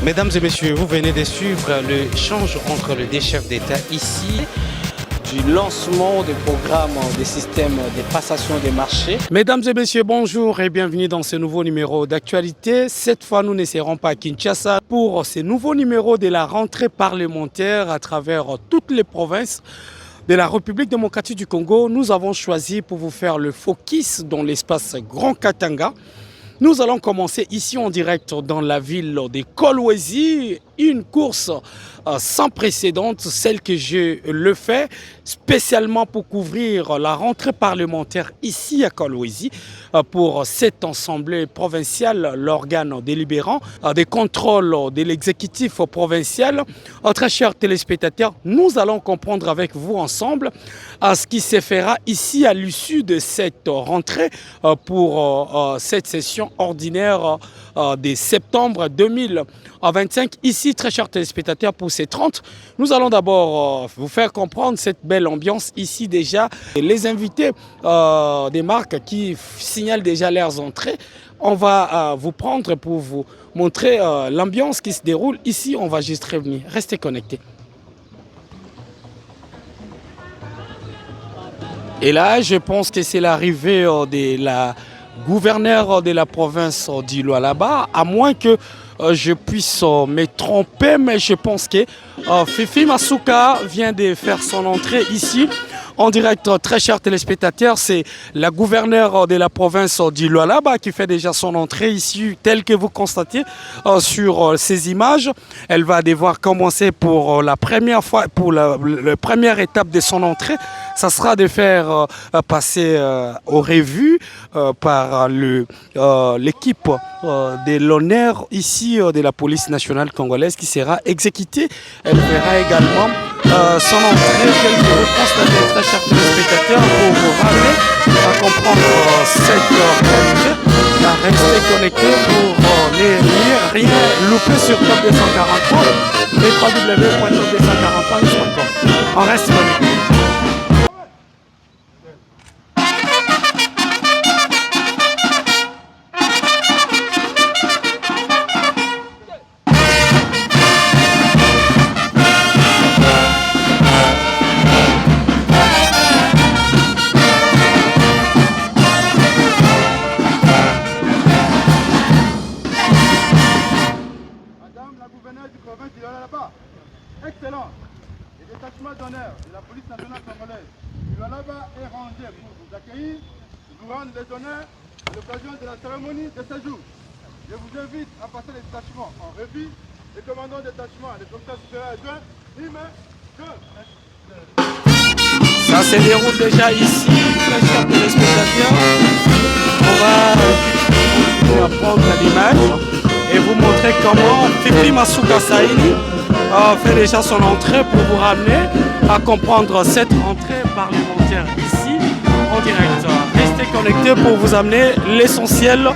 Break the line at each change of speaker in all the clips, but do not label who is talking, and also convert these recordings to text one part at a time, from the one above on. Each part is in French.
Mesdames et messieurs, vous venez de suivre l'échange entre les deux chefs d'État ici du lancement du programme des systèmes de passation des marchés. Mesdames et messieurs, bonjour et bienvenue dans ce nouveau numéro d'actualité. Cette fois, nous ne serons pas à Kinshasa pour ce nouveau numéro de la rentrée parlementaire à travers toutes les provinces de la République démocratique du Congo. Nous avons choisi pour vous faire le focus dans l'espace Grand Katanga. Nous allons commencer ici en direct dans la ville de Kolwezi, une course sans précédent, celle que je le fais spécialement pour couvrir la rentrée parlementaire ici à Kolwezi pour cette assemblée provinciale, l'organe délibérant des contrôles de l'exécutif provincial. Très chers téléspectateurs, nous allons comprendre avec vous ensemble ce qui se fera ici à l'issue de cette rentrée pour cette session ordinaire de septembre 2025. Ici, très chers téléspectateurs, pour ces 30, nous allons d'abord vous faire comprendre cette belle ambiance ici déjà. Les invités des marques qui signalent déjà leurs entrées, on va vous prendre pour vous montrer l'ambiance qui se déroule ici. On va juste revenir. Restez connectés. Et là, je pense que c'est l'arrivée de la gouverneure de la province du Lualaba, à moins que je puisse me tromper, mais je pense que Fifi Masuka vient de faire son entrée ici en direct. Très chers téléspectateurs, c'est la gouverneure de la province du Lualaba qui fait déjà son entrée ici, telle que vous constatez sur ces images. Elle va devoir commencer pour la première fois, pour la première étape de son entrée. Ça sera de faire passer aux revues par l'équipe de l'honneur ici de la police nationale congolaise qui sera exécutée. Elle verra également son entrée, telle que vous constatez, très chers téléspectateurs, pour vous ramener à comprendre cette rentrée, à rester connecté pour ne rien louper sur Top 243 et www.top243.com. On reste connecté.
Excellent. Les détachements d'honneur de la police nationale congolaise du Lualaba est rangé pour vous accueillir, vous rendre les honneurs à l'occasion de la cérémonie de séjour. Je vous invite à passer les détachements en revue. Le commandant de détachement, le commissaire supérieur adjoint, numéro 2.
Ça se déroule déjà ici, très chers téléspectateurs. On va prendre l'image et vous montrer comment Fifi Masuka Saïli fait déjà son entrée pour vous ramener à comprendre cette rentrée parlementaire ici en direct. Restez connectés pour vous amener l'essentiel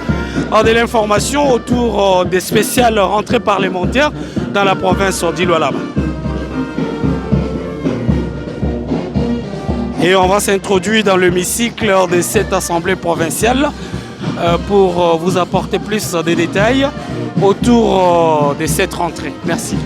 de l'information autour des spéciales rentrées parlementaires dans la province du Lualaba. Et on va s'introduire dans l'hémicycle de cette assemblée provinciale pour vous apporter plus de détails autour de cette rentrée. Merci.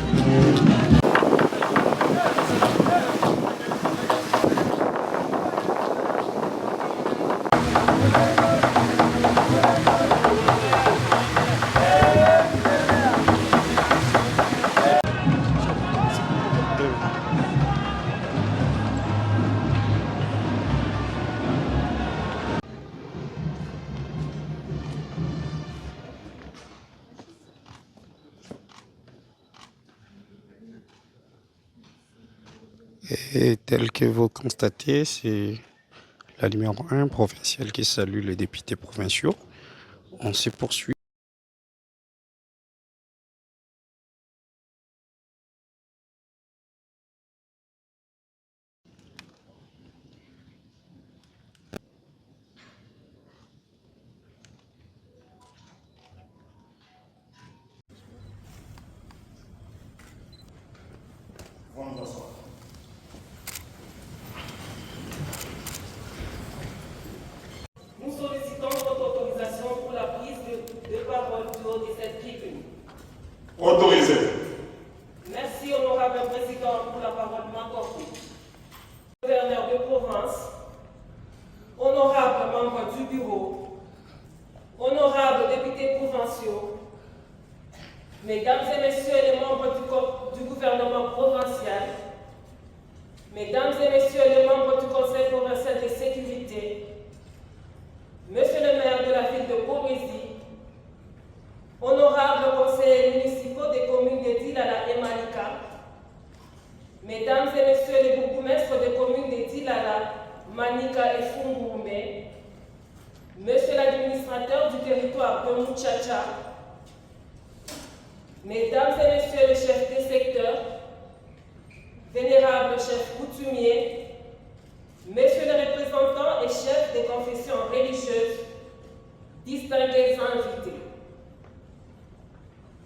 Et tel que vous constatez, c'est la numéro 1 provinciale qui salue les députés provinciaux. On se poursuit.
Nous sollicitons votre autorisation pour la prise de Autorisé.
Merci, honorable président, pour la parole m'accordée. Gouverneur de province, honorable membre du bureau, honorables députés provinciaux, mesdames et messieurs les membres du gouvernement provincial, mesdames et messieurs les membres du Conseil provincial de sécurité, monsieur le maire de la ville de Beaubrésil, honorables conseillers municipaux des communes de Dilala et Malika, mesdames et messieurs les bourgmestres des communes de Dilala, Manika et Fungumbe, monsieur l'administrateur du territoire de Muchacha, mesdames et messieurs les chefs des secteurs, vénérables chefs coutumiers, messieurs les représentants et chefs des confessions religieuses, distingués invités.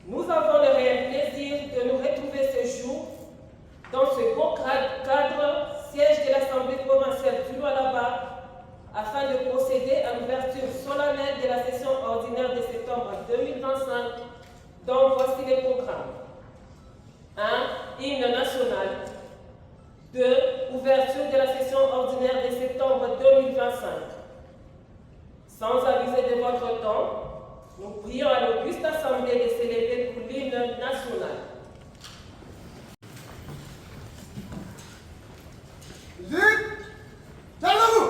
Nous avons le réel plaisir de nous retrouver ce jour dans ce beau cadre, siège de l'Assemblée provinciale du Lualaba, afin de procéder à l'ouverture solennelle de la session ordinaire de septembre 2025, dont voici les programmes. 1. Hymne national. 2. Ouverture de la session ordinaire de septembre 2025. Sans abuser de votre temps, nous prions à l'auguste assemblée de s'élever pour l'hymne national.
Musique, calmez-vous.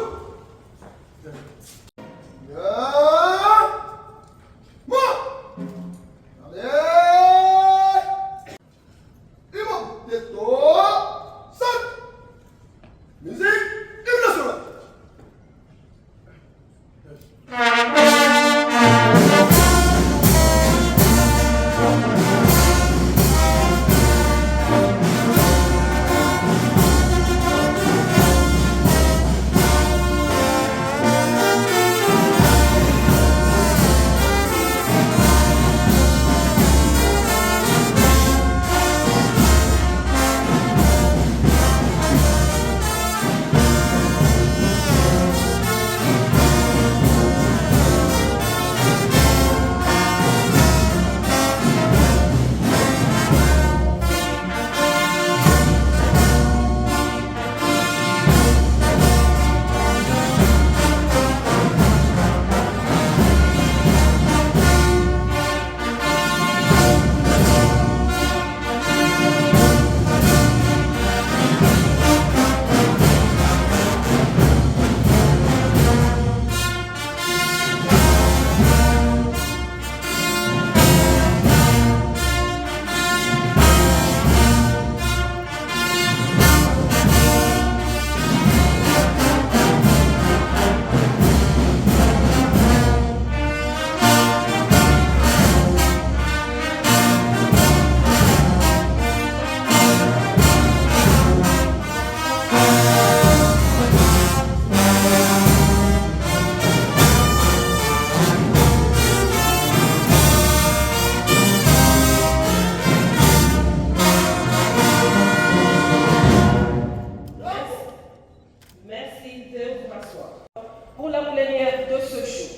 Pour la plénière de ce jour.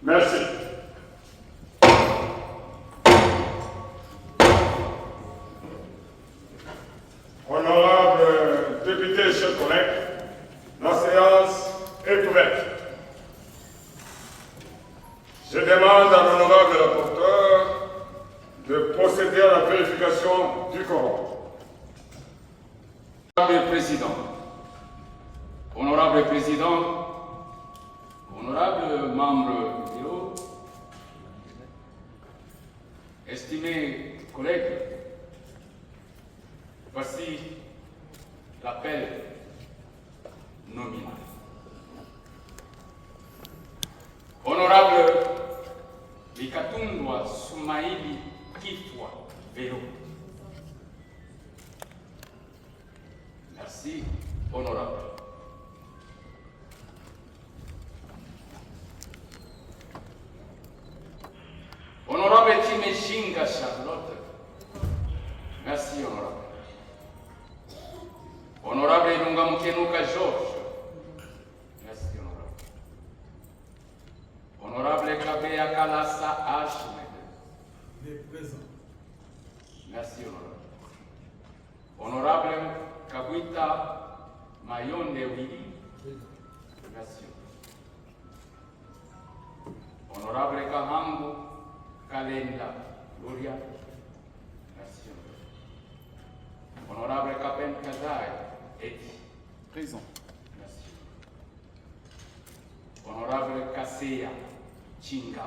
Merci. Honorables députés, chers collègues, la séance est ouverte. Je demande à l'honorable rapporteur de procéder à la vérification du quorum.
Honorable Président, honorable membre du bureau, estimés collègues, voici l'appel nominal. Honorable Likatundwa Soumaïli Kifwa Vélo. Merci, honorable. Honorable Timeshinga Charlotte. Merci, honorable. Honorable Ilunga Mukenuka Georges. Merci, honorable. Honorable Kabea Kalasa Ahmed.
Il est présent.
Mayonde Willy. Merci. Honorable Kahangu Kalenda Gloria. Merci. Honorable Kapen Kazai Eti.
Présent.
Merci. Honorable Kasseya Chinga.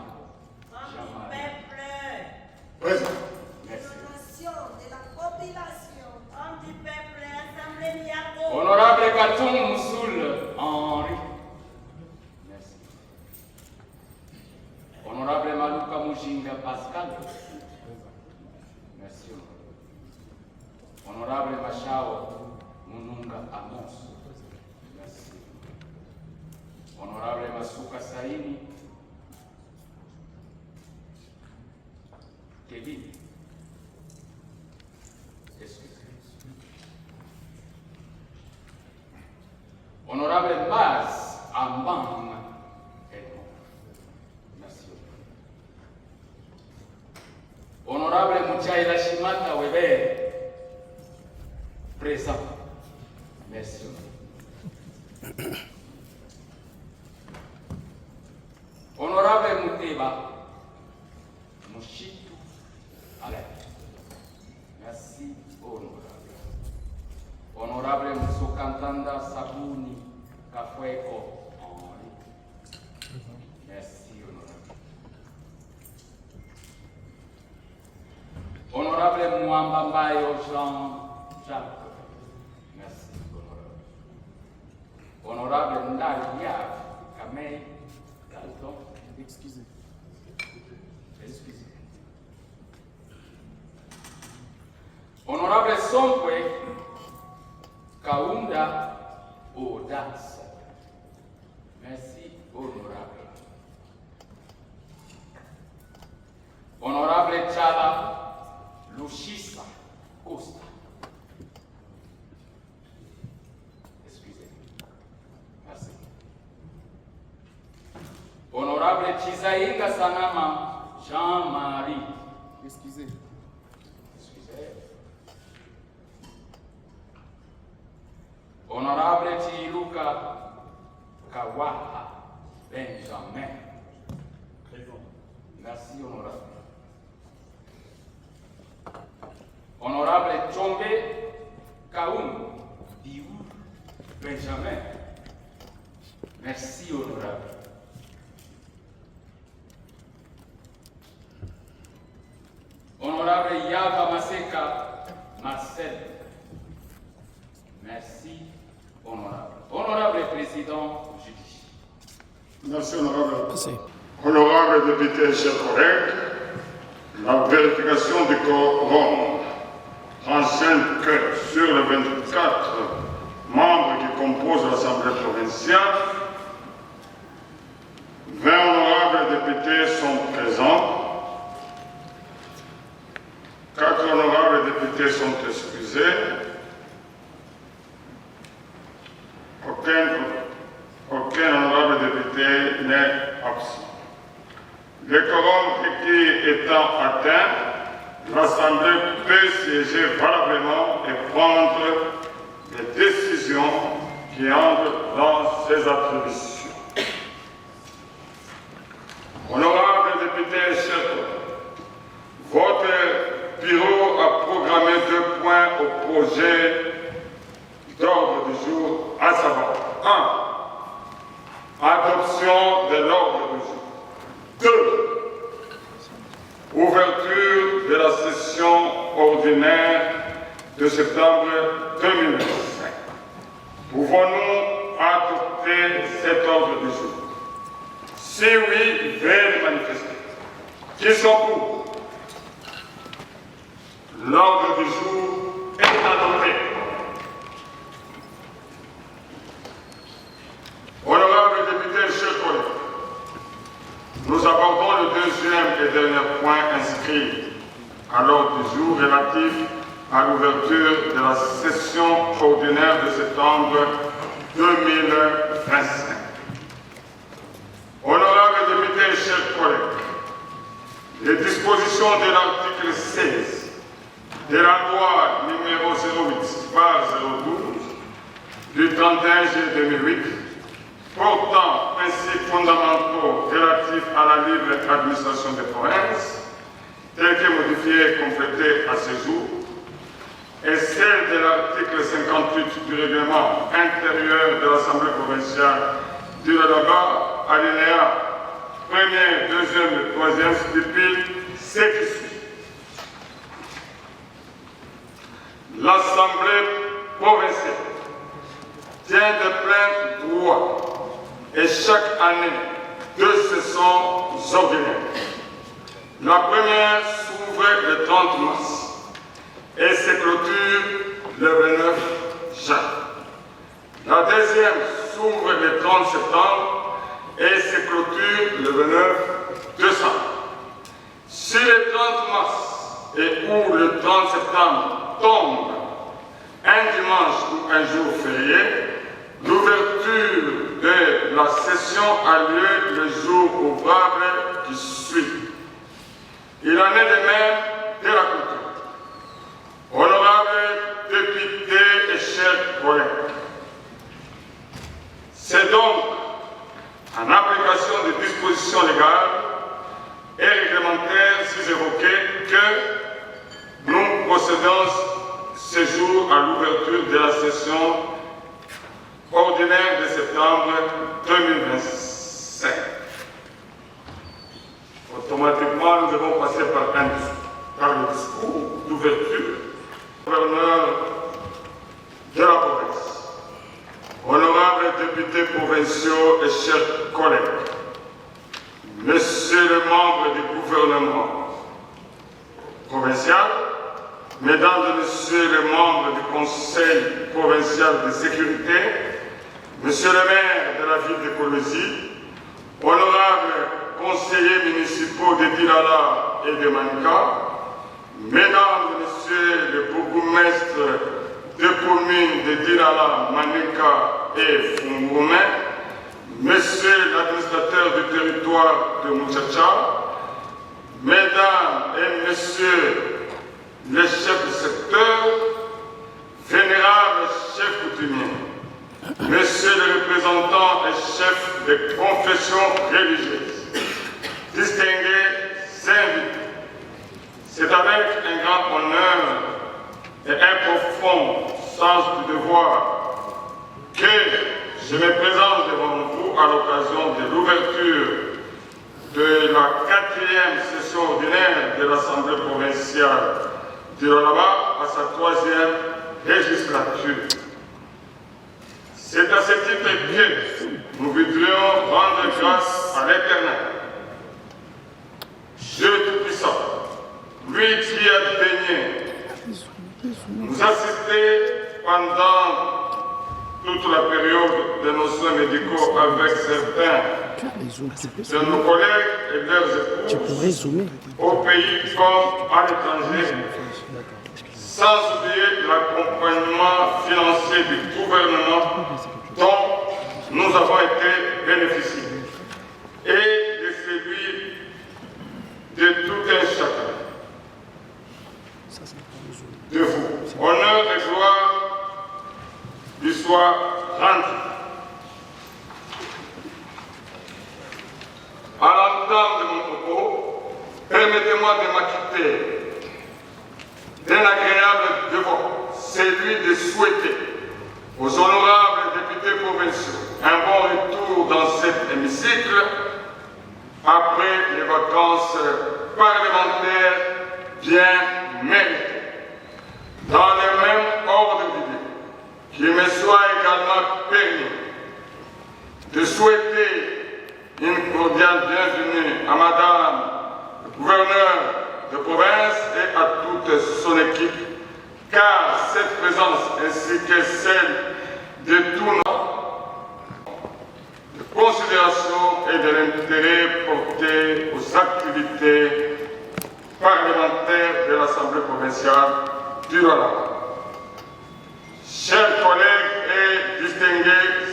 Peuple,
Présent.
Merci.
de la population, homme du peuple, assemblée Miako.
Honorable Katum Moussoul Henri. Merci. Honorable Maluka Mujinga Pascal. Merci. Honorable Machao Mununga Amos. Merci. Honorable Masuka Saini. Kevin. Honorable Baz Ambang. Merci. Honorable Muchaila Shimata Weber. Présent. Merci. Honorable Muteba Mushitu Alain. Merci, honorable. Honorable Musokantanda Sabuni Kafueko Henri. Merci, honorable. Honorable Mwambambayo Jean-Jacques. Merci, honorable. Honorable Ndalia Kamei Dalton.
Excusez.
Excusez. Honorable Sompwe Kaunda Audace. Merci, honorable. Honorable Chala Lushisa Costa. Excusez. Merci. Honorable Chizainga Sanama Jean-Marie.
Excusez.
Excusez. Honorable Chiluka Kawaha Benjamin.
Présent.
Merci, honorable. Honorable Chombe Kaoum Diou Benjamin. Merci, honorable. Honorable Yava Maseka Marcel. Merci, honorable. Honorable Président Judici.
Merci, honorable.
Merci.
Honorable député, chers collègues, la vérification du quorum renseigne que sur les 24 membres qui composent l'Assemblée provinciale, 20 honorables députés sont présents, 4 honorables députés sont excusés, aucun honorable député n'est absent. Le quorum requis étant atteint, l'Assemblée peut siéger valablement et prendre des décisions qui entrent dans ses attributions. Honorables députés, chers collègues, votre bureau a programmé 2 points au projet d'ordre du jour, à savoir 1. Adoption de l'ordre du jour. 2. Ouverture de la session ordinaire de septembre 2025. Pouvons-nous adopter cet ordre du jour? Si oui, veuillez manifester. Qui sont pour? L'ordre du jour est adopté. Honorables députés, chers collègues, nous abordons le 2e et dernier point inscrit à l'ordre du jour relatif à l'ouverture de la session ordinaire de septembre 2025. Honorables députés, chers collègues, les dispositions de l'article 16 de la loi numéro 08/012 du 31 juillet 2008 portant principes fondamentaux relatifs à la libre administration des provinces, tel que modifié et complété à ce jour, et celle de l'article 58 du règlement intérieur de l'Assemblée provinciale du Lualaba, alinéa 1er, 2e et 3e, stipule ce qui suit. L'Assemblée provinciale tient de plein droit et chaque année deux sessions ordinaires. La première s'ouvre le 30 mars et se clôture le 29 juin. La deuxième s'ouvre le 30 septembre et se clôture le 29 décembre. Si le 30 mars et ou le 30 septembre tombe un dimanche ou un jour férié, l'ouverture de la session a lieu le jour ouvrable qui suit. Il en est de même de la culture. Honorables députés et chers collègues, c'est donc en application des dispositions légales et réglementaires si évoquées que nous procédons ce jour à l'ouverture de la session ordinaire de septembre 2025. Automatiquement, nous devons passer par le discours d'ouverture du gouverneur de la province. Honorables députés provinciaux et chers collègues, messieurs les membres du gouvernement provincial, mesdames et messieurs les membres du Conseil provincial de sécurité, monsieur le maire de la ville de Colosie, honorables conseillers municipaux de Dilala et de Manika, mesdames et messieurs les bourgmestres de communes de Dilala, Manika et Fungoumé, monsieur l'administrateur du territoire de Mouchacha, mesdames et messieurs les chefs de secteur, vénérables chefs coutumiers, messieurs les représentants et chefs de confessions religieuses, distingués invités, c'est avec un grand honneur et un profond sens du devoir que je me présente devant vous à l'occasion de l'ouverture de la 4e session ordinaire de l'Assemblée provinciale du Lualaba à sa 3e législature. C'est à ce titre que nous voudrions rendre grâce à l'Éternel, Dieu Tout-Puissant, lui qui a daigné nous assister pendant toute la période de nos soins médicaux avec certains de nos collègues et leurs épouses au pays comme à l'étranger, sans oublier l'accompagnement financier du gouvernement dont nous avons été bénéficiaires et de celui de tout un chacun de vous. Honneur et gloire lui soit rendu. À l'entame de mon propos, permettez-moi de m'acquitter d'un agréable devoir, celui de souhaiter aux honorables députés provinciaux un bon retour dans cet hémicycle après les vacances parlementaires bien méritées. Dans le même ordre d'idée, qu'il me soit également permis de souhaiter une cordiale bienvenue à Madame le gouverneur de province et à toute son équipe, car cette présence ainsi que celle de tous nos de considération et de l'intérêt porté aux activités parlementaires de l'Assemblée provinciale du Lualaba. Chers collègues et distingués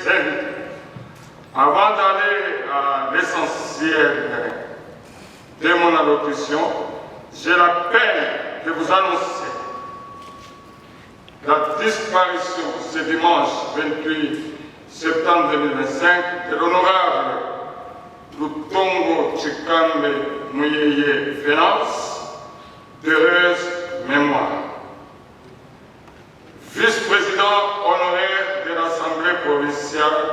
invités, avant d'aller à l'essentiel de mon allocution, j'ai la peine de vous annoncer la disparition ce dimanche 28 septembre 2025 de l'honorable Lutongo Chikambe Muyeye Finance, d'heureuse mémoire. Vice-président honoraire de l'Assemblée provinciale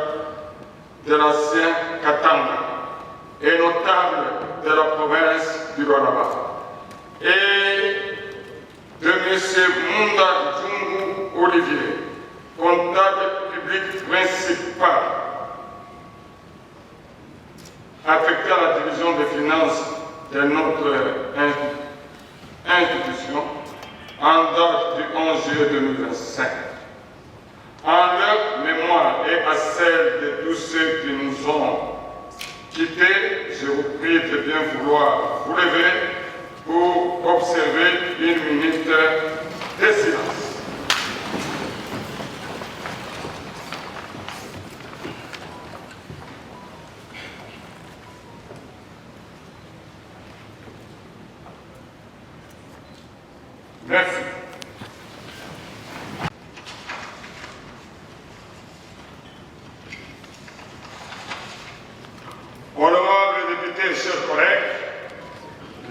de l'ancien Katanga et notable de la province du Lualaba, et de M. Munda Djungu Olivier, comptable public principal, affecté à la division des finances de notre institution en date du 11 juillet 2025. En leur mémoire et à celle de tous ceux qui nous ont quittés, je vous prie de bien vouloir vous lever pour observer une minute de silence. Merci. Honorables députés, chers collègues,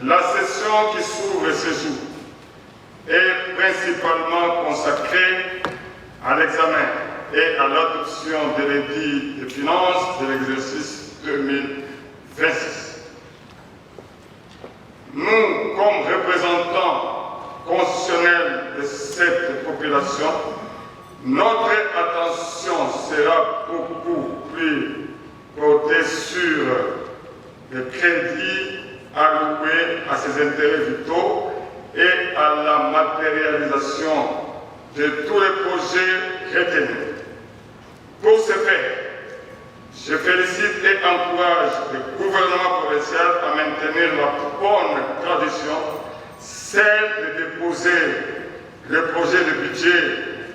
la session qui s'ouvre ce jour est principalement consacrée à l'examen et à l'adoption de l'édit de finances de l'exercice 2026. Nous, comme représentants constitutionnels de cette population, notre attention sera beaucoup plus portée sur les crédits alloués à ces intérêts vitaux et à la matérialisation de tous les projets retenus. Pour ce faire, je félicite et encourage le gouvernement provincial à maintenir la bonne tradition, celle de déposer le projet de budget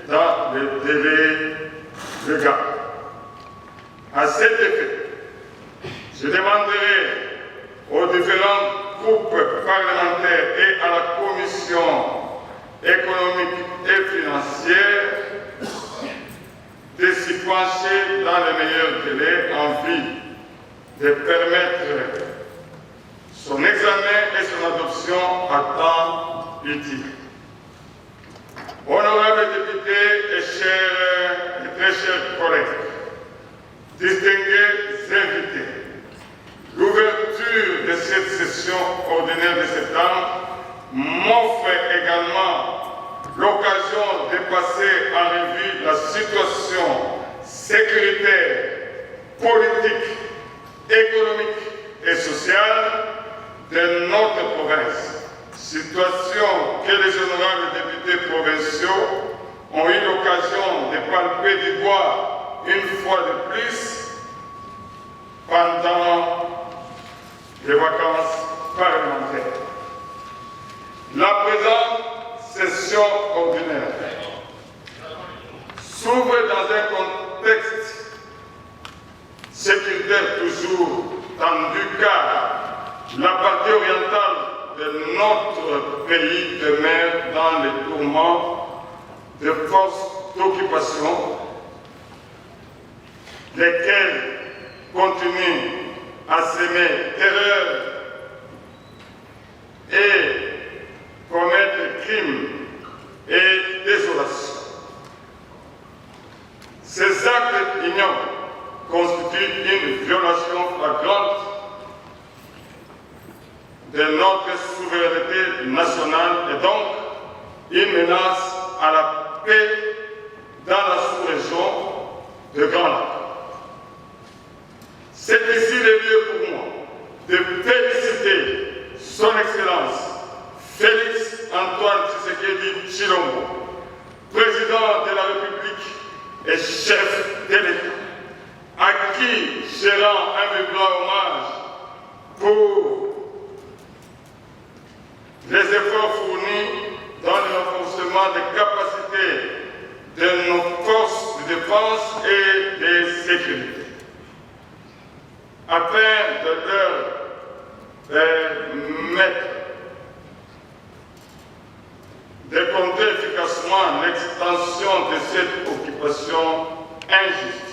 dans le délai légal. À cet effet, je demanderai aux différents groupes parlementaires et à la Commission économique et financière de s'y pencher dans les meilleurs délais en vue de permettre son examen et son adoption à temps utile. Honorables députés et très chers collègues, distingués invités, l'ouverture de cette session ordinaire de septembre m'offre également l'occasion de passer en revue la situation sécuritaire, politique, économique et sociale de notre province, situation que les honorables députés provinciaux ont eu l'occasion de palper du doigt une fois de plus pendant les vacances parlementaires. La présente session ordinaire s'ouvre dans un contexte sécuritaire toujours tendu car la partie orientale de notre pays demeure dans les tourments de forces d'occupation, lesquelles continuent à semer terreur et commettre crimes et désolation. Ces actes ignobles constituent une violation flagrante de notre souveraineté nationale et donc une menace à la paix dans la sous-région de Grand Lac. C'est ici le lieu pour moi de féliciter Son Excellence Félix Antoine Tshisekedi Tshilombo, président de la République et chef de l'État, à qui je rends un vibrant hommage pour les efforts fournis dans le renforcement des capacités de nos forces de défense et de sécurité, afin de leur permettre de contrer efficacement l'extension de cette occupation injuste.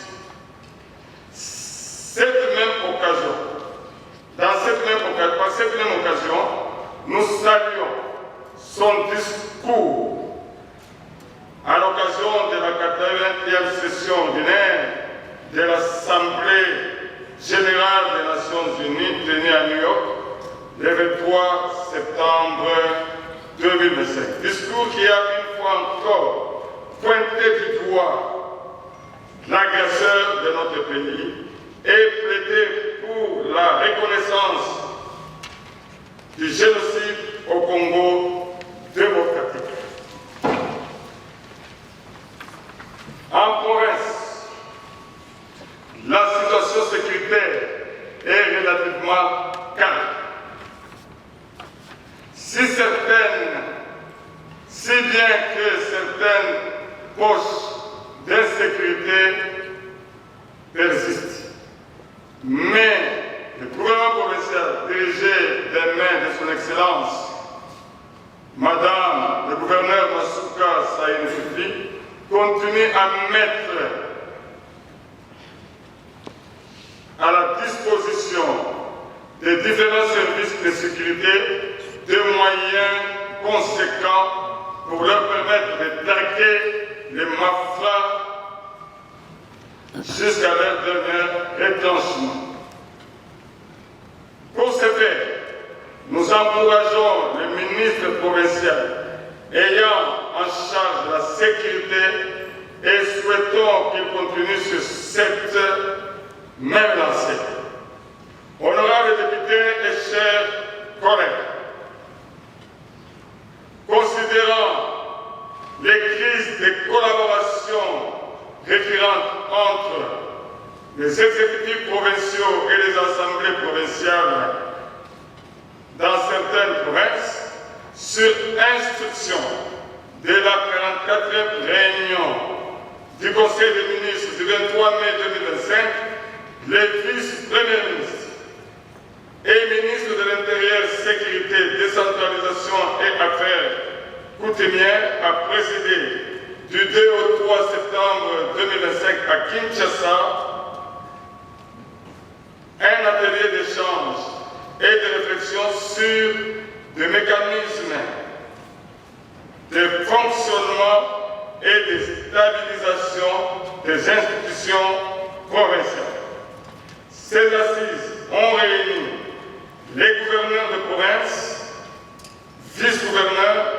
Par cette même occasion, nous saluons son discours à l'occasion de la 81e session ordinaire de l'Assemblée générale des Nations Unies tenue à New York le 23 septembre 2025. Discours qui a une fois encore pointé du doigt l'agresseur de notre pays et plaidé pour la reconnaissance du génocide au Congo démocratique. En province, la situation sécuritaire est relativement calme. Si bien que certaines poches d'insécurité persistent, mais le gouvernement provincial dirigé des mains de son Excellence, Madame le gouverneur Masuka Saïd continue à mettre à la disposition des différents services de sécurité des moyens conséquents pour leur permettre de traquer les mafias jusqu'à leur dernier retranchement. Pour ce faire, nous encourageons le ministre provincial ayant en charge la sécurité et souhaitons qu'il continue sur cette même lancée. Honorables députés et chers collègues, considérant les crises de collaboration récurrentes entre les exécutifs provinciaux et les assemblées provinciales dans certaines provinces, sur instruction de la 44e réunion du Conseil des ministres du 23 mai 2025, les vice-premiers ministres et ministres de l'Intérieur, Sécurité, Décentralisation et Affaires coutumières a présidé du 2 au 3 septembre 2025 à Kinshasa un atelier d'échange et de réflexion sur des mécanismes de fonctionnement et de stabilisation des institutions provinciales. Ces assises ont réuni les gouverneurs de province, vice-gouverneurs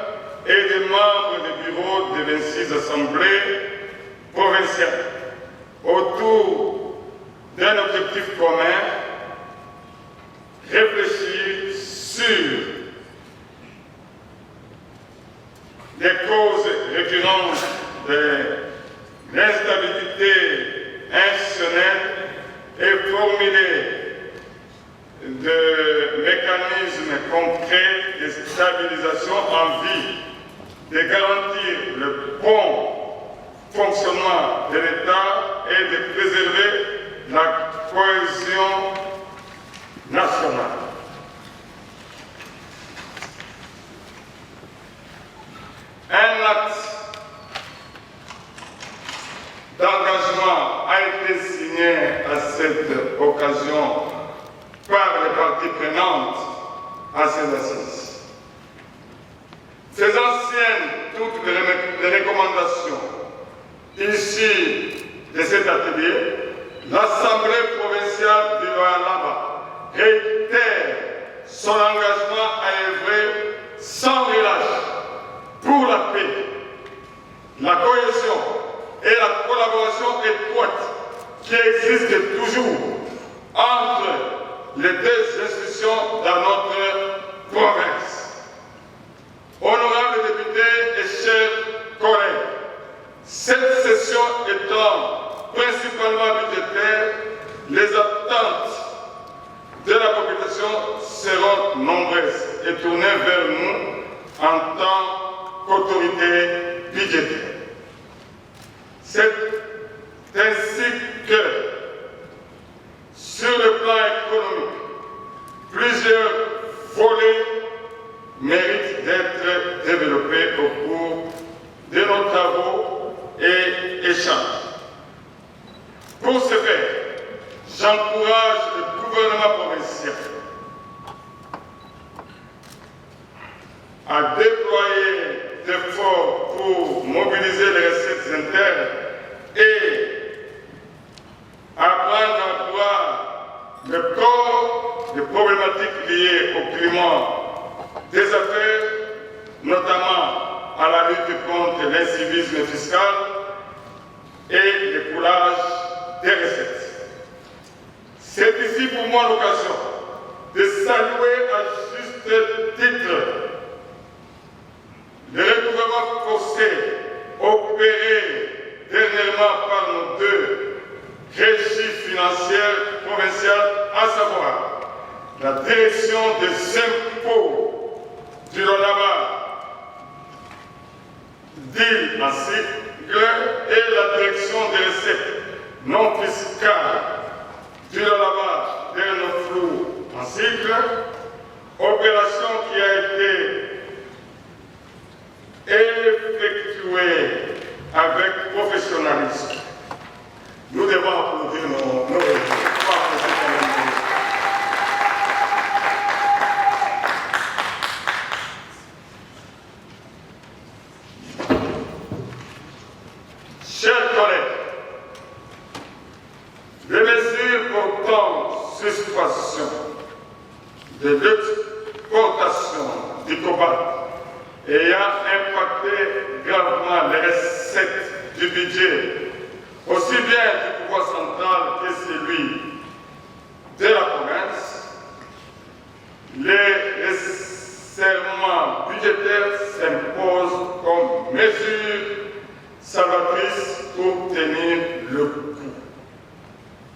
et des membres des bureaux des 26 assemblées provinciales autour d'un objectif commun, réfléchir sur les causes récurrentes de l'instabilité institutionnelle et formuler de mécanismes concrets de stabilisation en vue de garantir le bon fonctionnement de l'État et de préserver la cohésion nationale. Un acte d'engagement a été signé à cette occasion par les parties prenantes à ces assises. Ces anciennes, toutes les recommandations issues de cet atelier, l'Assemblée provinciale du Lualaba réitère son engagement à œuvrer sans relâche pour la paix, la cohésion et la collaboration étroite qui existent toujours entre les deux institutions dans notre province. Honorables députés et chers collègues, cette session étant principalement budgétaire, les attentes de la population seront nombreuses et tournées vers nous en tant qu'autorité budgétaire. C'est ainsi que, sur le plan économique, plusieurs volets méritent d'être développés au cours Pour ce faire, j'encourage le gouvernement provincial à déployer d'efforts pour mobiliser les recettes internes et à prendre en droit le corps des problématiques liées au climat des affaires, notamment à la lutte contre l'incivisme fiscal et l'écoulage des recettes. C'est ici pour moi l'occasion de saluer à juste titre le recouvrement forcé opéré dernièrement par nos deux régies financières provinciales, à savoir la direction des impôts du Lonaba, d'île en cycle, et la direction des recettes non fiscales du Lonaba d'Ernoflou en cycle, opération qui a été effectuée avec professionnalisme. Nous devons applaudir nos chers collègues, les mesures portant suspension de l'exportation du cobalt ayant impacté gravement les recettes du budget, aussi bien du pouvoir central que celui de la province, les resserrements budgétaires s'imposent comme mesure salvatrice pour tenir le coup.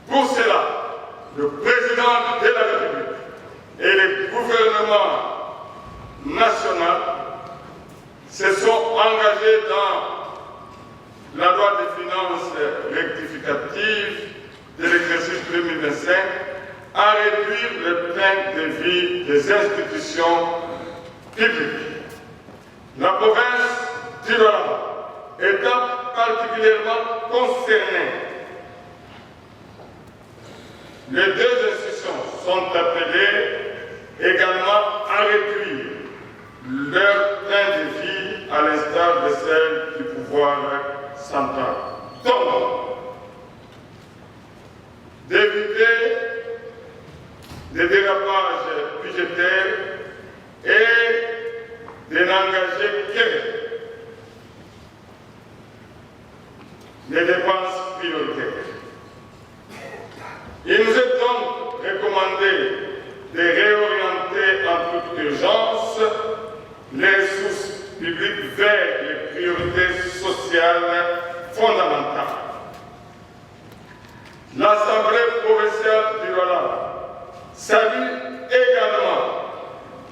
Pour cela, le président de la République et le gouvernement national se sont engagés dans la loi des finances rectificative de l'exercice 2025 à réduire le train de vie des institutions publiques. La province du Lonaba étant particulièrement concernée, les deux institutions sont appelées également à réduire leur train de vie à l'instar de celle du pouvoir central. Donc, d'éviter des dérapages budgétaires et de n'engager que les dépenses prioritaires. Il nous est donc recommandé de réorienter en toute urgence les ressources publiques vers les priorités sociales fondamentales. L'Assemblée provinciale du Lonaba salue également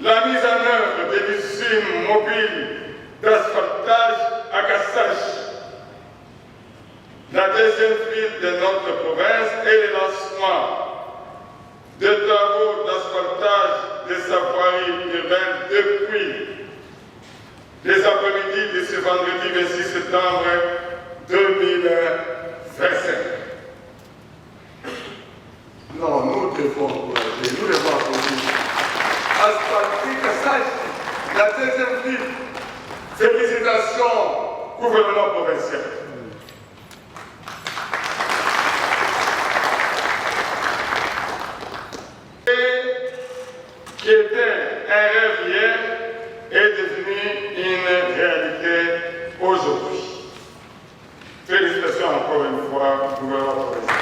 la mise en œuvre des usines mobiles d'asphaltage à Kassage, la deuxième ville de notre province, et le lancement de travaux d'asphaltage de sa voirie urbaine depuis les après-midi de ce vendredi 26 septembre 2025. Non, nous devons applaudir, nous devons applaudir. Asphalter Kassage, la deuxième ville. Félicitations, gouvernement provincial. Qui était un rêve hier est devenu une réalité aujourd'hui. Félicitations encore une fois, gouvernement provincial.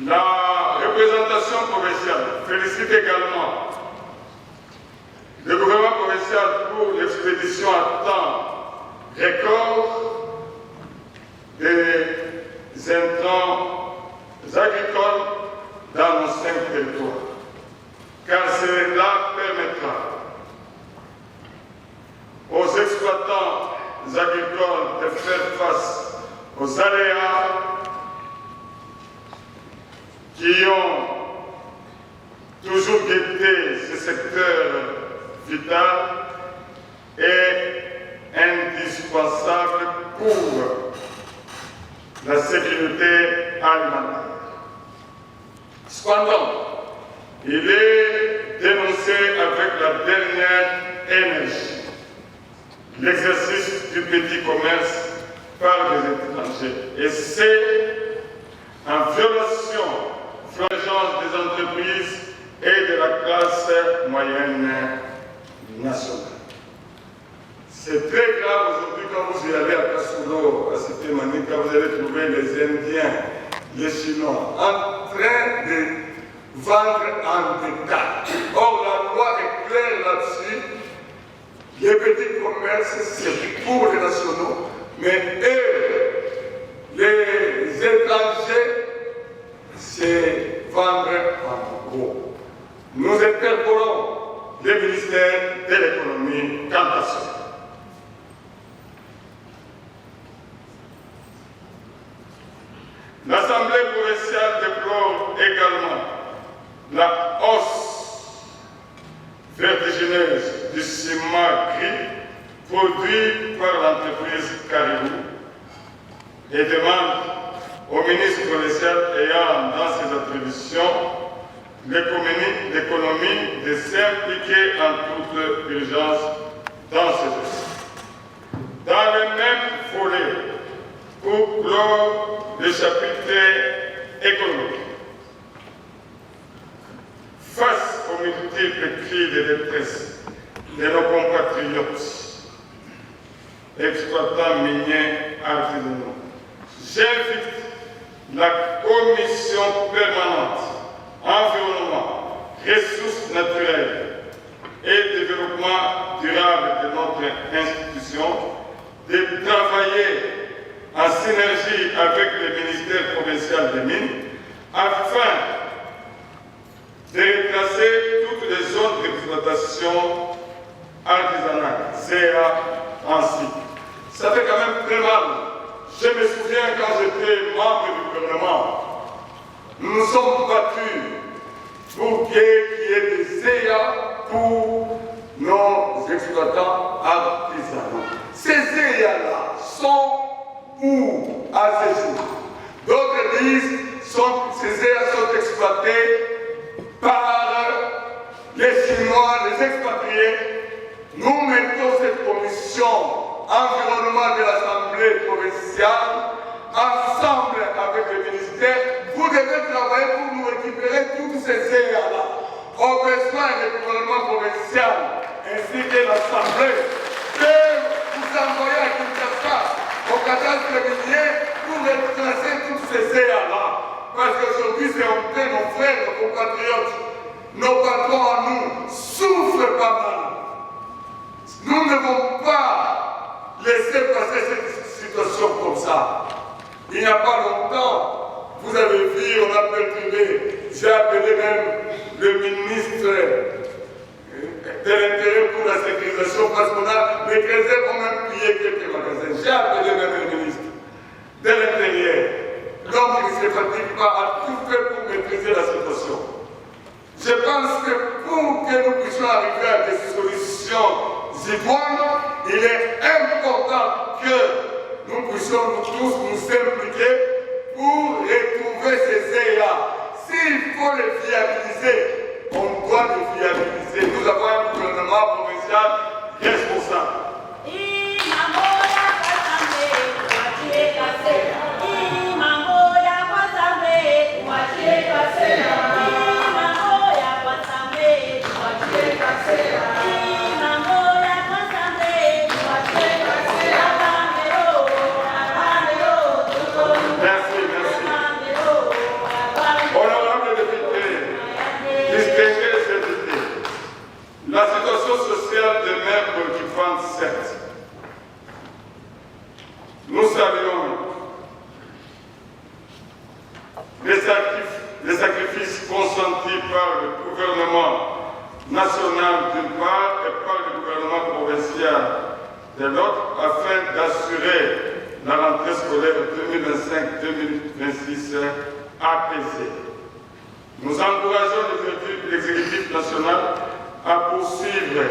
La représentation provinciale félicite également le gouvernement provincial pour l'expédition à temps record des intrants agricoles dans nos 5 territoires, car cela permettra aux exploitants agricoles de faire face aux aléas qui ont toujours guetté ce secteur vitale et indispensable pour la sécurité alimentaire. Cependant, il est dénoncé avec la dernière énergie l'exercice du petit commerce par les étrangers. Et c'est en violation flagrante des entreprises et de la classe moyenne nationale. C'est très grave aujourd'hui quand vous y allez à Kassouro, à Sétémanika, vous allez trouver les Indiens, les Chinois, en train de vendre en détail. Or, la loi est claire là-dessus. Les petits commerces, c'est pour les nationaux, mais eux, les étrangers, c'est vendre en gros. Nous interpellons le ministère de l'économie quant à ça. L'Assemblée provinciale déplore également la hausse vertigineuse du ciment gris produit par l'entreprise Caribou et demande au ministre provincial ayant dans ses attributions l'économie de s'impliquer en toute urgence dans ce dossier. Dans le même volet, pour clore le chapitre économique, face aux multiples cris de détresse de nos compatriotes, exploitants miniers artisanaux, j'invite la Commission permanente environnement, ressources naturelles et développement durable de notre institution de travailler en synergie avec le ministère provincial des Mines afin de retracer toutes les zones d'exploitation artisanale, CA ainsi. Ça fait quand même très mal. Je me souviens quand j'étais membre du gouvernement, nous nous sommes battus pour qu'il y ait des CA pour nos exploitants artisanaux. Ces CA-là sont où à ce jour? D'autres disent que ces CA sont exploités par les Chinois, les expatriés. Nous mettons cette commission environnement de l'Assemblée provinciale ensemble avec le ministère. Vous devez travailler pour nous récupérer toutes ces CA-là. Au besoin du gouvernement provincial ainsi que l'Assemblée de vous envoyer à Kinshasa au cadastre minier pour retracer toutes ces CA-là. Parce qu'aujourd'hui, c'est honteux, nos frères, nos compatriotes, nos patrons à nous souffrent pas mal. Nous ne devons pas laisser passer cette situation comme ça. Il n'y a pas longtemps, vous avez vu, on a perturbé, j'ai appelé même le ministre de l'Intérieur pour la sécurisation parce qu'on a maîtrisé quand même pillé quelques magasins. J'ai appelé même le ministre de l'Intérieur. L'homme qui ne se fatigue pas à tout faire pour maîtriser la situation. Je pense que pour que nous puissions arriver à des solutions idoines, il est important que nous puissions tous nous impliquer pour retrouver ces CA. S'il faut les viabiliser, on doit les viabiliser. Nous avons un gouvernement provincial responsable. La situation sociale demeure préoccupante, certes. Nous saluons les sacrifices consentis par le gouvernement national d'une part et par le gouvernement provincial de l'autre afin d'assurer la rentrée scolaire 2025-2026 apaisée. Nous encourageons l'exécutif national à poursuivre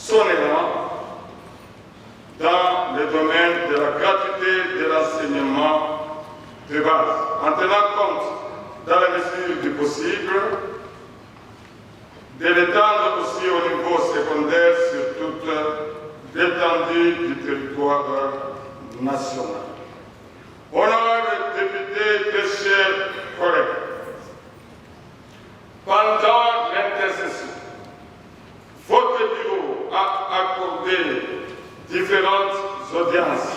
son élan dans le domaine de la gratuité de l'enseignement de base, en tenant compte, dans la mesure du possible, de l'étendre aussi au niveau secondaire sur toute l'étendue du territoire national. Honorables députés, très chers collègues, pendant l'intercession, votre bureau a accordé différentes audiences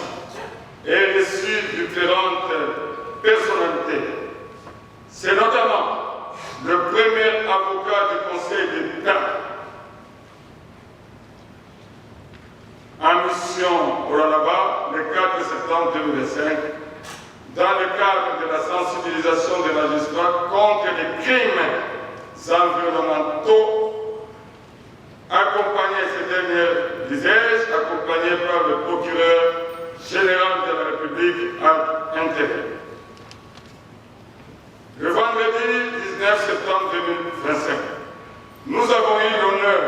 et reçu différentes personnalités. C'est notamment le premier avocat du Conseil d'État en mission au Lualaba le 4 septembre 2025 dans le cadre de la sensibilisation des magistrats contre les crimes environnementaux, accompagné ces dernières disages, accompagné par le procureur général de la République à intérim. Le vendredi 19 septembre 2025, nous avons eu l'honneur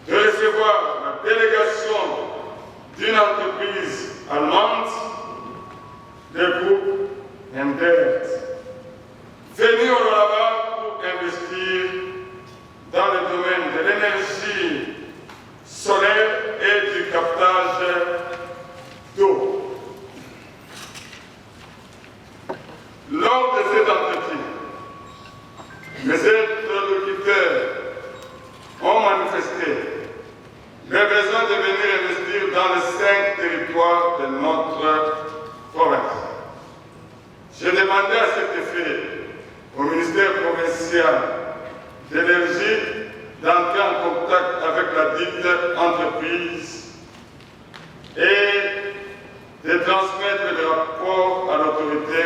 de recevoir la délégation d'une entreprise allemande, le groupe Endert, venu au Lualaba pour investir dans le domaine de l'énergie solaire et du captage d'eau. Lors de cet entretien, mes interlocuteurs ont manifesté le besoin de venir investir dans les 5 territoires de notre province. J'ai demandé à cet effet au ministère provincial de l'énergie d'entrer en contact avec la dite entreprise et de transmettre le rapport à l'autorité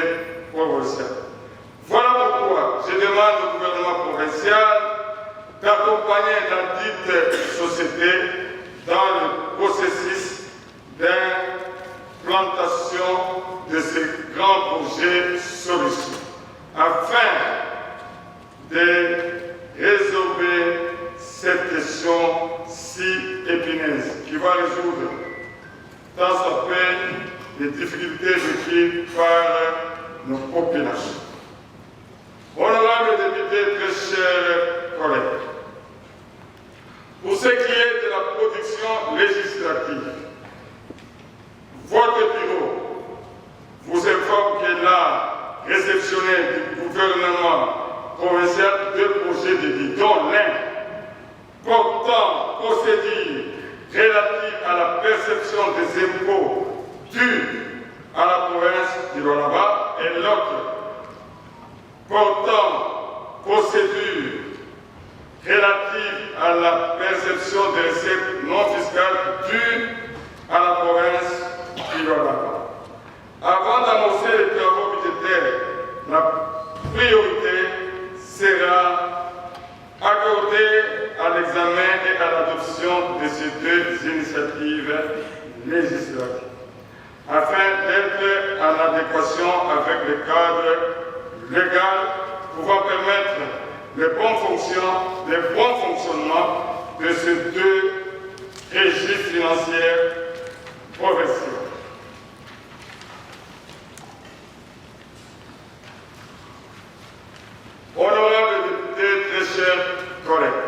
provinciale. Voilà pourquoi je demande au gouvernement provincial d'accompagner la dite société dans le processus d'implantation de ces grands projets solutions, afin de résolver cette question si épineuse qui va résoudre tant ça fait les difficultés vécues par nos populations. Honorables députés, très chers collègues, pour ce qui est de la production législative, votre bureau vous informe qu'elle a réceptionné du gouvernement provincial 2 projets de vie, dont l'un portant procédure relative à la perception des impôts dus à la province du Lualaba et l'autre portant procédure relative à la perception des recettes non fiscales dues à la province du Lualaba. Avant d'annoncer les travaux budgétaires, la priorité sera accordée à l'examen et à l'adoption de ces 2 initiatives législatives, afin d'être en adéquation avec le cadre légal pouvant permettre le bon fonctionnement de ces 2 régies financières provinciales. Honorables députés, très chers collègues,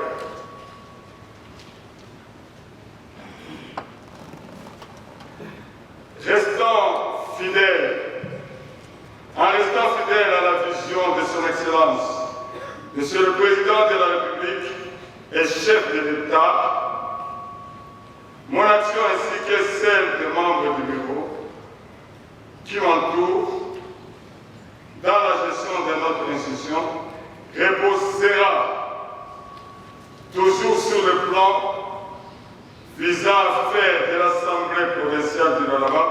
en restant fidèle à la vision de son Excellence, Monsieur le Président de la République et chef de l'État, mon action ainsi que celle des membres du bureau qui m'entourent dans la gestion de notre institution reposera toujours sur le plan visant à faire de l'Assemblée provinciale du Lualaba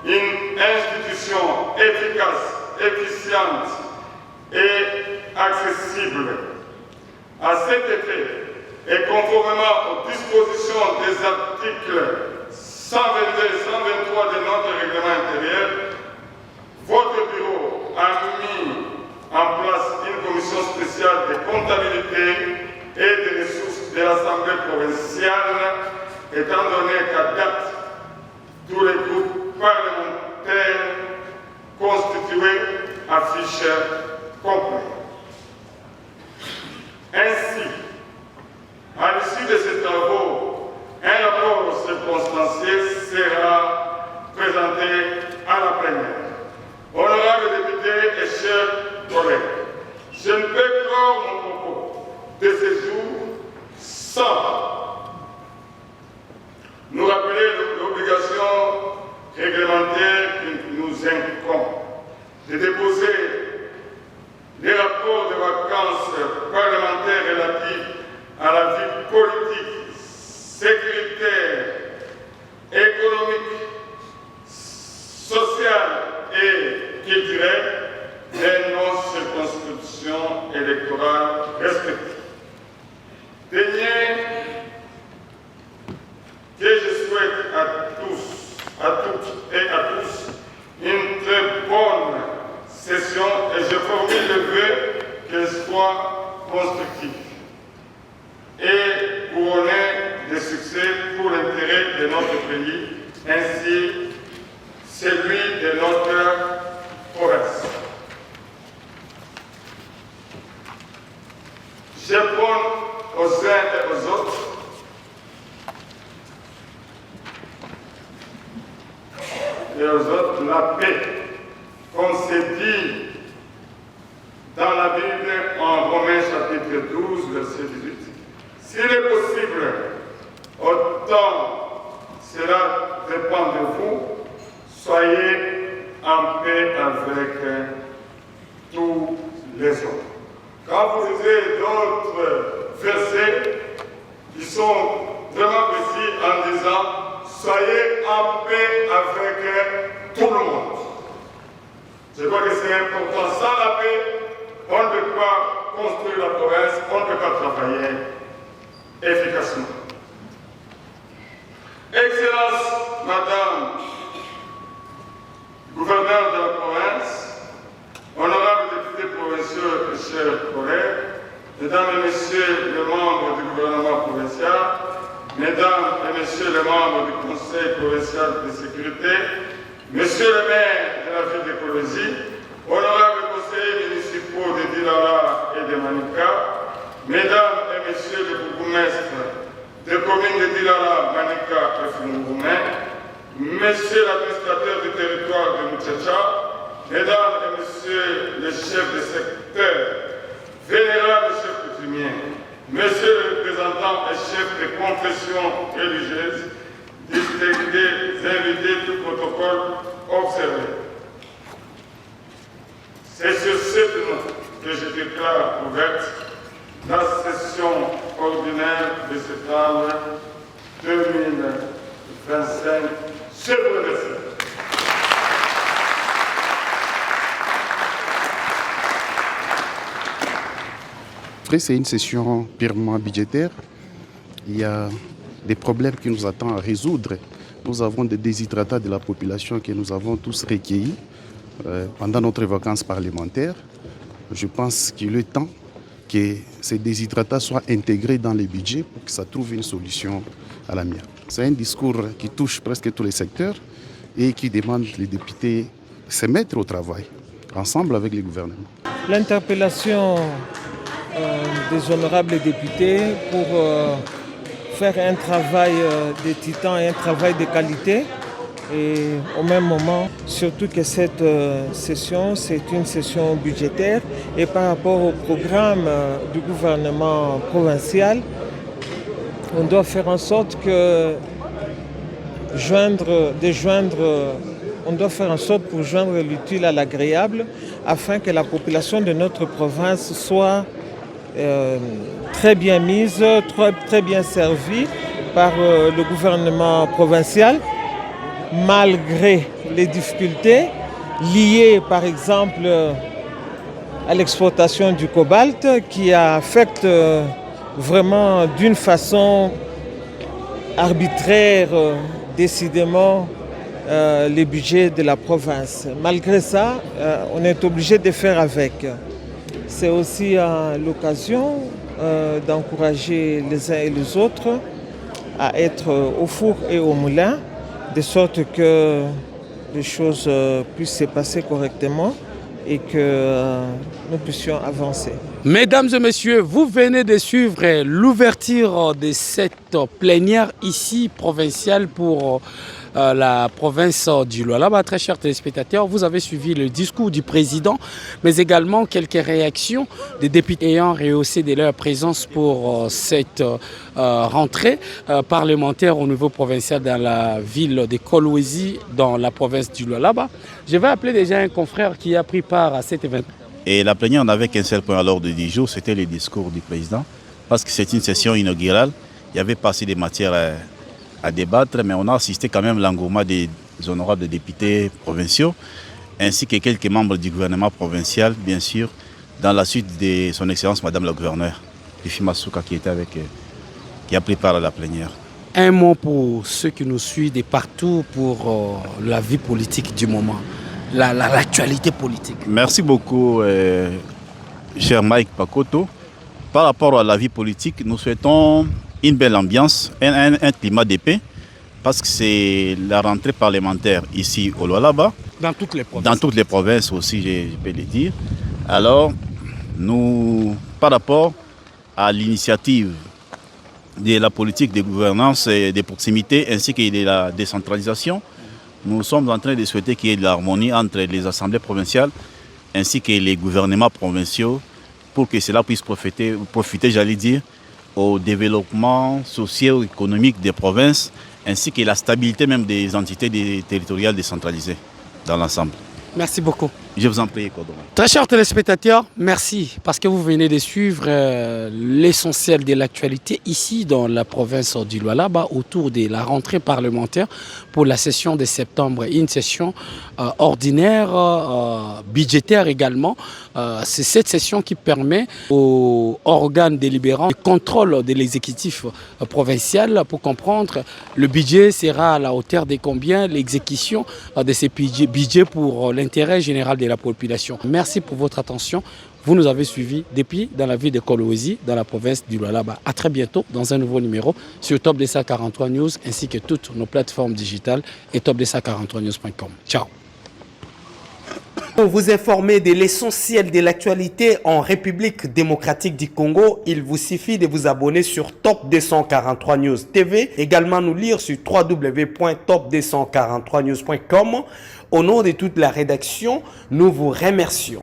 une institution efficace, efficiente et accessible. À cet effet, et conformément aux dispositions des articles 122 et 123 de notre règlement intérieur, votre bureau a mis en place une commission spéciale de comptabilité et de ressources de l'Assemblée provinciale, étant donné qu'à date, tous les groupes parlementaires constitués affichent complet. Ainsi, à l'issue de ces travaux, un rapport circonstancié sera présenté à la plénière. Honorables députés et chers collègues, je ne peux clore mon propos de ce jour sans nous rappeler l'obligation réglementaire qui nous incombe de déposer les rapports de vacances parlementaires relatifs à la vie politique, sécuritaire, économique, sociale et culturelle de nos circonscriptions électorales respectives. Dernier que je souhaite à toutes et à tous une très bonne session et je formule le vœu qu'elle soit constructive et couronnée de succès pour l'intérêt de notre pays ainsi celui de notre province. Je prends aux uns et aux autres la paix, comme c'est dit dans la Bible en Romains chapitre 12, verset 18. S'il est possible, autant cela dépend de vous, soyez en paix avec tous les autres. Quand vous lisez d'autres versets, ils sont vraiment précis en disant soyez en paix avec tout le monde. Je crois que c'est important. Sans la paix, on ne peut pas construire la province, on ne peut pas travailler efficacement. Excellence, Madame, gouverneur de la province, honorables députés provinciaux et chers collègues, Mesdames et Messieurs les membres du gouvernement provincial, Mesdames et Messieurs les membres du Conseil provincial de sécurité, Monsieur le maire de la ville de Colosie, honorables conseillers municipaux de Dilala et de Manika, Mesdames et Messieurs les bourgmestres des communes de Dilala, Manika et Fumouroumen, Monsieur l'administrateur du territoire de Muchacha, Mesdames et Messieurs les chefs de secteur, vénérables chefs coutumiers, Monsieur le représentant et chef de confession religieuse, distingués invités, tout protocole observé. C'est sur cette note que je déclare ouverte la session ordinaire de septembre 2025. Je vous remercie.
C'est une session purement budgétaire. Il y a des problèmes qui nous attendent à résoudre. Nous avons des déshydratats de la population que nous avons tous recueillis pendant notre vacances parlementaires. Je pense qu'il est temps que ces déshydratats soient intégrés dans les budgets pour que ça trouve une solution à l'amiable. C'est un discours qui touche presque tous les secteurs et qui demande les députés de se mettre au travail, ensemble avec les gouvernements.
L'interpellation des honorables députés pour faire un travail de titan et un travail de qualité. Et au même moment, surtout que cette session, c'est une session budgétaire. Et par rapport au programme du gouvernement provincial, on doit faire en sorte que on doit faire en sorte pour joindre l'utile à l'agréable afin que la population de notre province soit très bien mise, très bien servie par le gouvernement provincial, malgré les difficultés liées par exemple à l'exploitation du cobalt qui affecte vraiment d'une façon arbitraire décidément les budgets de la province. Malgré ça, on est obligé de faire avec. C'est aussi l'occasion d'encourager les uns et les autres à être au four et au moulin, de sorte que les choses puissent se passer correctement et que nous puissions avancer.
Mesdames et messieurs, vous venez de suivre l'ouverture de cette plénière ici provinciale pour la province du Lualaba. Très chers téléspectateurs, vous avez suivi le discours du président, mais également quelques réactions des députés ayant rehaussé de leur présence pour cette rentrée parlementaire au niveau provincial dans la ville de Kolwezi, dans la province du Lualaba. Je vais appeler déjà un confrère qui a pris part à cet événement.
Et la plénière n'avait qu'un seul point à l'ordre du jour, c'était le discours du président, parce que c'est une session inaugurale. Il y avait pas assez de matière à débattre, mais on a assisté quand même à l'engouement des honorables députés provinciaux, ainsi que quelques membres du gouvernement provincial, bien sûr, dans la suite de son Excellence Madame la Gouverneure, Fifi Masuka, qui a pris part à la plénière.
Un mot pour ceux qui nous suivent de partout pour la vie politique du moment, l'actualité politique.
Merci beaucoup, cher Mike Pakoto. Par rapport à la vie politique, nous souhaitons une belle ambiance, un climat de paix, parce que c'est la rentrée parlementaire ici au Lualaba.
Dans toutes les provinces.
Dans toutes les provinces aussi, je peux le dire. Alors, nous, par rapport à l'initiative de la politique de gouvernance et de proximité ainsi que de la décentralisation, nous sommes en train de souhaiter qu'il y ait de l'harmonie entre les assemblées provinciales ainsi que les gouvernements provinciaux pour que cela puisse profiter, j'allais dire, au développement socio-économique des provinces ainsi que la stabilité même des entités territoriales décentralisées dans l'ensemble.
Merci beaucoup.
Je vous en prie, Kodoma.
Très chers téléspectateurs, merci parce que vous venez de suivre l'essentiel de l'actualité ici dans la province du Lualaba autour de la rentrée parlementaire pour la session de septembre. Une session ordinaire, budgétaire également. C'est cette session qui permet aux organes délibérants de contrôle de l'exécutif provincial pour comprendre le budget sera à la hauteur de combien, l'exécution de ces budgets pour l'intérêt général de la population. Merci pour votre attention. Vous nous avez suivis depuis dans la ville de Kolwezi, dans la province du Lualaba. À très bientôt dans un nouveau numéro sur Top Desa 43 News ainsi que toutes nos plateformes digitales et topdesa43news.com. Ciao. Pour vous informer de l'essentiel de l'actualité en République démocratique du Congo, il vous suffit de vous abonner sur Top 243 News TV. Également nous lire sur www.top243news.com. Au nom de toute la rédaction, nous vous remercions.